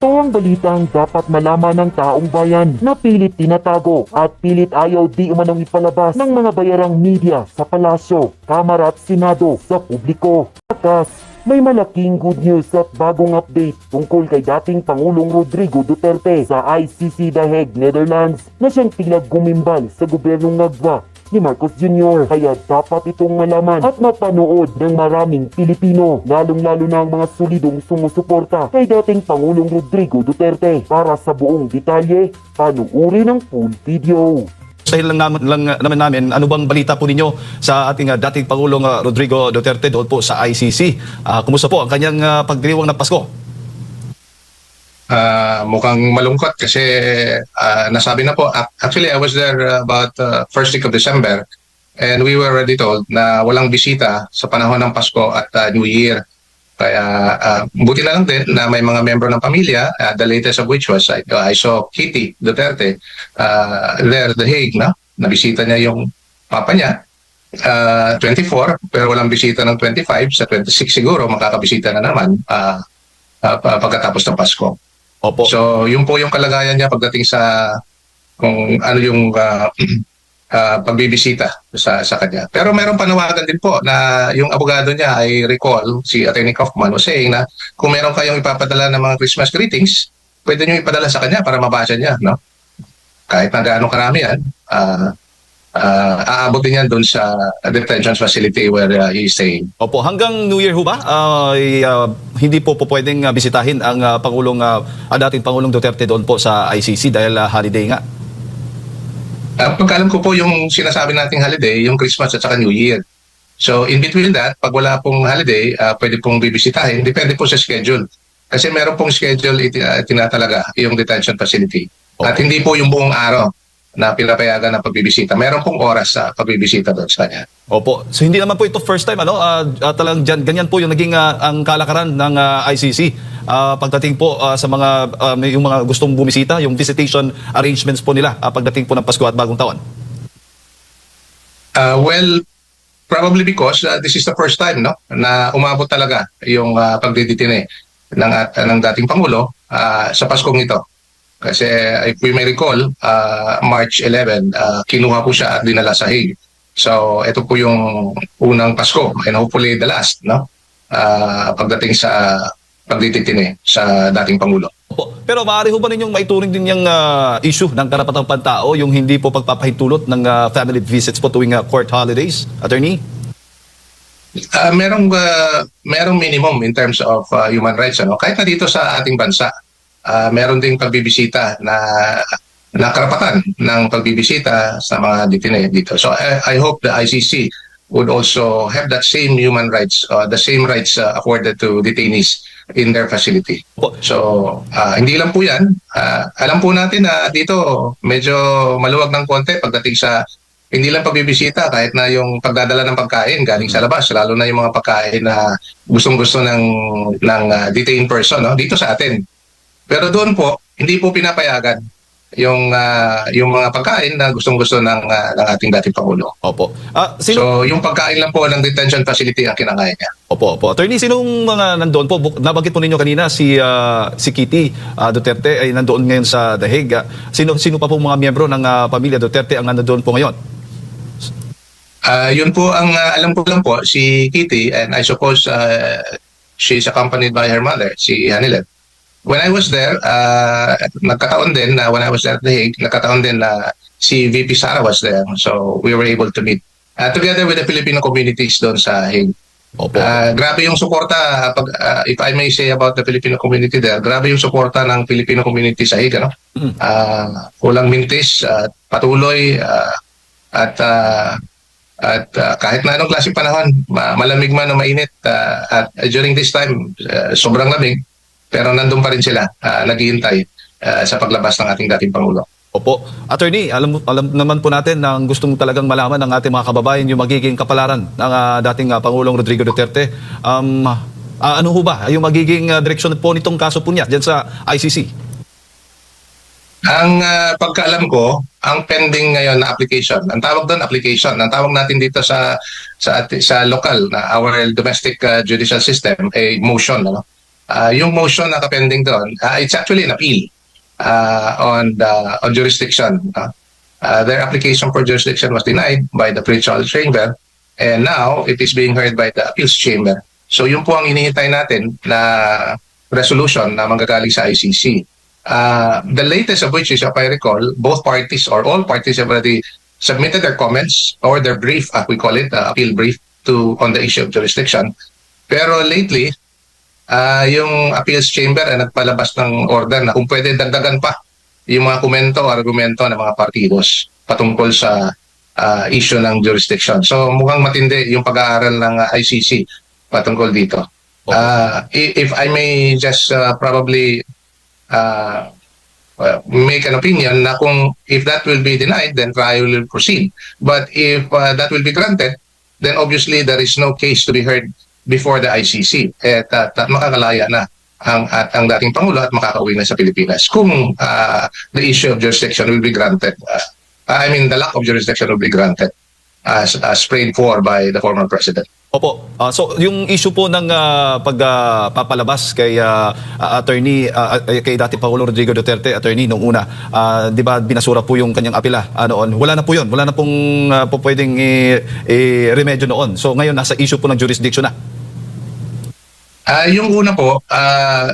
Ito ang balitang dapat malaman ng taong bayan na pilit tinatago at pilit ayaw di umanong ipalabas ng mga bayarang media sa palasyo, kamara at senado sa publiko. Takas, may malaking good news at bagong update tungkol kay dating Pangulong Rodrigo Duterte sa ICC The Hague, Netherlands na siyang tila gumimbal sa gobyernong Ngagwa ni Marcos Jr. Kaya dapat itong malaman at mapanood ng maraming Pilipino, lalong-lalo na ang mga solidong sumusuporta kay dating Pangulong Rodrigo Duterte. Para sa buong detalye, panuuri ng full video. Dahil naman namin, ano bang balita po ninyo sa ating dating Pangulong Rodrigo Duterte doon po sa ICC? Kumusta po ang kanyang pagdiriwang ng Pasko? Mukhang malungkot kasi nasabi na po. Actually, I was there about first week of December and we were already told na walang bisita sa panahon ng Pasko at New Year. Kaya buti na lang din na may mga membro ng pamilya, the latest of which was I saw Kitty Duterte there at The Hague, no? Nabisita niya yung papa niya, 24, pero walang bisita ng 25. Sa 26 siguro makakabisita na naman pagkatapos ng Pasko. Opo. So, yun po yung kalagayan niya pagdating sa kung ano yung pagbibisita sa kanya. Pero meron panawagan din po na yung abogado niya ay recall, si Attorney Kaufman was saying na kung meron kayong ipapadala ng mga Christmas greetings, pwede nyo ipadala sa kanya para mabasa niya, no? Kahit na gaano karami yan, aabot din yan doon sa detention facility where he's staying. Opo, hanggang New Year ho ba? Hindi po pwedeng bisitahin ang dating Pangulong Duterte doon po sa ICC dahil holiday nga. Pagkalam ko po yung sinasabi nating holiday, yung Christmas at saka New Year. So in between that, pag wala pong holiday, pwede pong bibisitahin. Depende po sa schedule. Kasi meron pong schedule tinatalaga yung detention facility. Okay. At hindi po yung buong araw na pinapayagan ng pagbibisita. Meron pong oras sa pagbibisita doon sa kanya. Opo. So hindi naman po ito first time, talagang ganyan po yung naging ang kalakaran ng ICC. Pagdating po sa yung mga gustong bumisita, yung visitation arrangements po nila pagdating po ng Pasko at Bagong Taon. Well, probably because this is the first time, no, na umabot talaga yung pagdidetine ng dating Pangulo sa Paskong ito. Kasi if we may recall, March 11, kinuha po siya at dinala sa Hague. So ito po yung unang Pasko and hopefully the last, no, pagdating sa pagdidetine sa dating Pangulo. Opo. Pero maaari ho ba ninyong maituring din yung issue ng karapatang pantao, yung hindi po pagpapahintulot ng family visits po tuwing court holidays, Attorney? Merong minimum in terms of human rights, ano? Kahit na dito sa ating bansa, meron ding pagbibisita na karapatan ng pagbibisita sa mga detine dito. So I hope the ICC would also have that same human rights, the same rights afforded to detainees in their facility. So hindi lang po yan. Alam po natin na dito medyo maluwag ng konti pagdating sa hindi lang pagbibisita, kahit na yung pagdadala ng pagkain galing sa labas, lalo na yung mga pagkain na gustong-gusto ng detained person, no, dito sa atin. Pero doon po, hindi po pinapayagan yung mga pagkain na gustong-gusto ng ating dating Pangulo. Opo. So, yung pagkain lang po ng detention facility ang kinakain niya. Opo. Attorney, sinong mga nandoon po? Nabanggit po ninyo kanina si Kitty Duterte ay nandoon ngayon sa The Hague. Sino pa po mga miyembro ng pamilya Duterte ang nandoon po ngayon? Yun po ang alam ko lang po, si Kitty, and I suppose she's accompanied by her mother, si Hanilet. When I was there, nagkataon din na when I was there at The Hague, nagkataon din na si VP Sara was there. So we were able to meet together with the Filipino communities doon sa Hague. Grabe yung suporta, if I may say about the Filipino community there, grabe yung suporta ng Filipino community sa Hague. Ano? Walang mintis, patuloy, at kahit na anong klaseng panahon, malamig man o mainit, at during this time, sobrang lamig. Pero nandun pa rin sila, naghihintay sa paglabas ng ating dating Pangulo. Opo. Attorney, alam naman po natin na gustong talagang malaman ng ating mga kababayan yung magiging kapalaran ng dating Pangulong Rodrigo Duterte. Ano ho ba yung magiging direksyon po nitong kaso po niya dyan sa ICC? Ang pagkaalam ko, ang pending ngayon na application, ang tawag doon application, ang tawag natin dito sa local, na our domestic judicial system, a motion, ano? yung motion na kapending doon, it's actually an appeal on jurisdiction. Their application for jurisdiction was denied by the pre-trial chamber, and now it is being heard by the appeals chamber. So yun po ang hinihintay natin na resolution na manggagaling sa ICC. The latest of which is, if I recall, both parties or all parties have already submitted their comments or their brief, we call it, appeal brief, on the issue of jurisdiction. Pero lately, yung appeals chamber ay nagpalabas ng order na kung pwede dagdagan pa yung mga komento o argumento ng mga partidos patungkol sa issue ng jurisdiction. So mukhang matindi yung pag-aaral ng ICC patungkol dito. If I may just probably make an opinion na kung if that will be denied, then trial will proceed. But if that will be granted, then obviously there is no case to be heard before the ICC. At makakalaya na ang dating Pangulo at makakauwi na sa Pilipinas kung the issue of jurisdiction will be granted. The lack of jurisdiction will be granted as prayed for by the former President. Opo. So yung issue po ng pagpapalabas kay attorney kay dating Pangulo Rodrigo Duterte, attorney nung una, 'di ba binasura po yung kanyang apela noon. Wala na po 'yon. Wala na pong pwedeng remedyo noon. So ngayon nasa issue po ng jurisdiction na. Yung una po,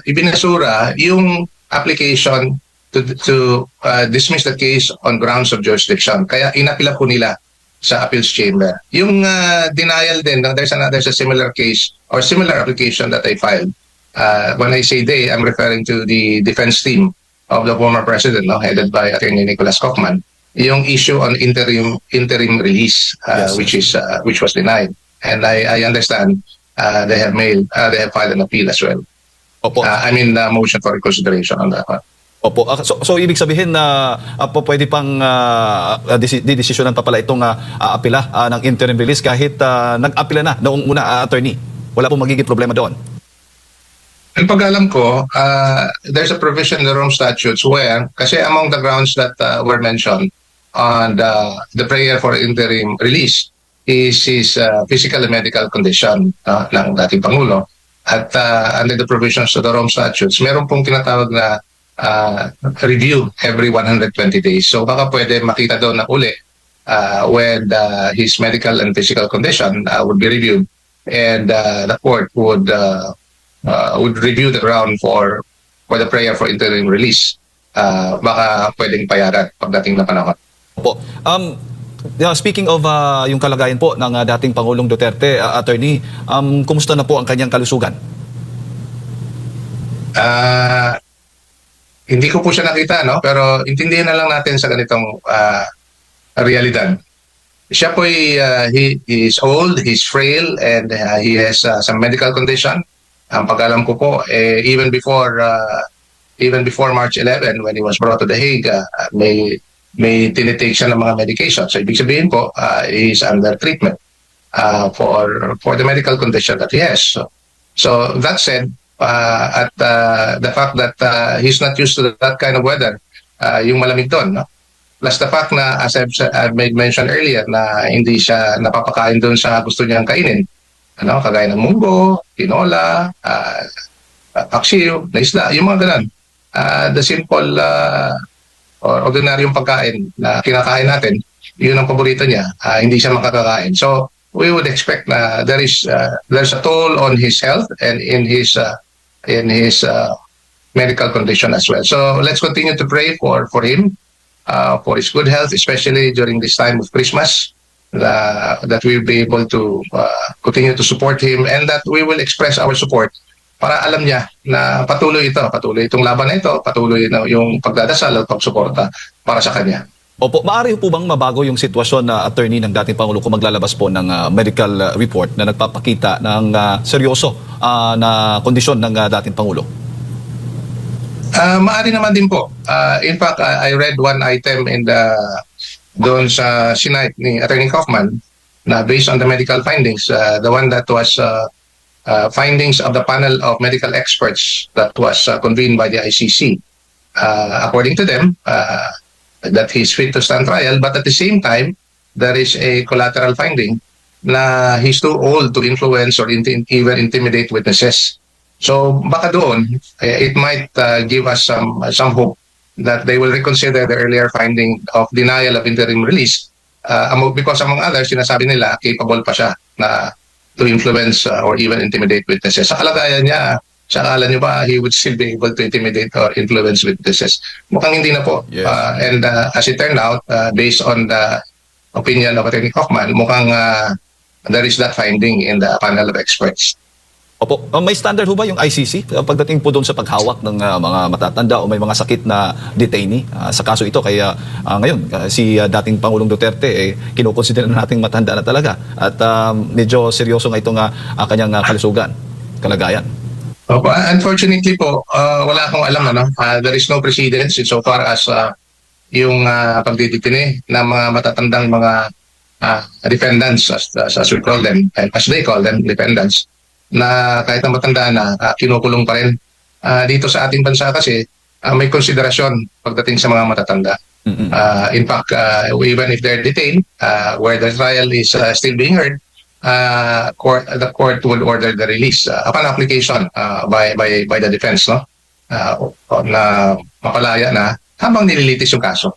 ibinasura yung application to dismiss the case on grounds of jurisdiction. Kaya inapila po nila sa appeals chamber. Yung denial din, there's a similar case or similar application that I filed. When I say they, I'm referring to the defense team of the former president, headed by Attorney Nicholas Kaufman. Yung issue on interim release, which was denied, and I understand they have filed an appeal as well. Opo. Motion for reconsideration on that one. Opo. So ibig sabihin na pwede pang didesisyonan pa pala itong apila ng interim release kahit nag-apila na noong una, attorney. Wala pong magiging problema doon. Ang pag-alam ko, there's a provision in the Rome statutes where, kasi among the grounds that were mentioned on the prayer for interim release is his physical and medical condition ng dating Pangulo. At under the provisions of the Rome statutes, meron pong tinatawag na review every 120 days. So baka pwede makita doon na uli when his medical and physical condition would be reviewed, and the court would review the ground for the prayer for interim release. Baka pwedeng payaran pagdating na panahon. Opo. Speaking of yung kalagayan po ng dating Pangulong Duterte, attorney, kumusta na po ang kanyang kalusugan? Hindi ko po siya nakita, pero intindihin na lang natin sa ganitong realidad. Siya po he is old, he's frail, and he has some medical condition. Ang pag-alam ko po, even before March 11, when he was brought to The Hague, may tinitake siya ng mga medication. So ibig sabihin po, he is under treatment for the medical condition that he has. So that said, at the fact that he's not used to that kind of weather, yung malamig doon, plus the fact na, as I've made mention earlier, na hindi siya napapakain doon sa gusto niyang kainin, kagaya ng munggo, tinola, paksiw, na isda, yung mga ganun. The simple or ordinaryong pagkain na kinakain natin, yun ang paborito niya, hindi siya makakakain. So we would expect na there's a toll on his health and in his medical condition as well. So let's continue to pray for him, for his good health, especially during this time of Christmas, that we will be able to continue to support him, and that we will express our support para alam niya na patuloy itong laban na ito, patuloy na yung pagdadasal at pagsuporta para sa kanya. Opo, maaari po bang mabago yung sitwasyon na attorney ng dating Pangulo kung maglalabas po ng medical report na nagpapakita ng seryoso na kondisyon ng dating Pangulo? Maaari naman din po. In fact, I read one item doon sa Senate ni Attorney Kaufman na based on the medical findings, the one that was findings of the panel of medical experts that was convened by the ICC. According to them, that he's fit to stand trial, but at the same time, there is a collateral finding na he's too old to influence or even intimidate witnesses. So baka doon, it might give us some hope that they will reconsider the earlier finding of denial of interim release because among others, sinasabi nila capable pa siya na to influence or even intimidate witnesses. Sa kalagayan niya, sa akala niyo ba he would still be able to intimidate or influence witnesses? Mukhang hindi na po. Yes. And as it turned out, based on the opinion of Attorney Kaufman, mukhang there is that finding in the panel of experts. Opo. May standard ho ba yung ICC pagdating po doon sa paghawak ng mga matatanda o may mga sakit na detainee sa kaso ito? Kaya ngayon, si dating Pangulong Duterte, kinukonsider na nating matanda na talaga. At medyo seryoso nga itong kanyang kalusugan, kalagayan. Opo, unfortunately po, wala akong alam. There is no precedence insofar as yung pagdidetine ng mga matatandang mga defendants, as we call them, and as they call them, defendants, na kahit na matanda na, kinukulong pa rin. Dito sa ating bansa kasi, may konsiderasyon pagdating sa mga matatanda. In fact, even if they're detained, where the trial is still being heard, the court would order the release upon application by the defense, no? Na mapalaya na habang nililitis yung kaso.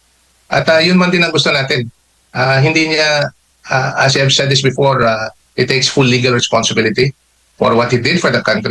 At yun man din ang gusto natin. Hindi niya, as I've said this before, it takes full legal responsibility for what he did for the country.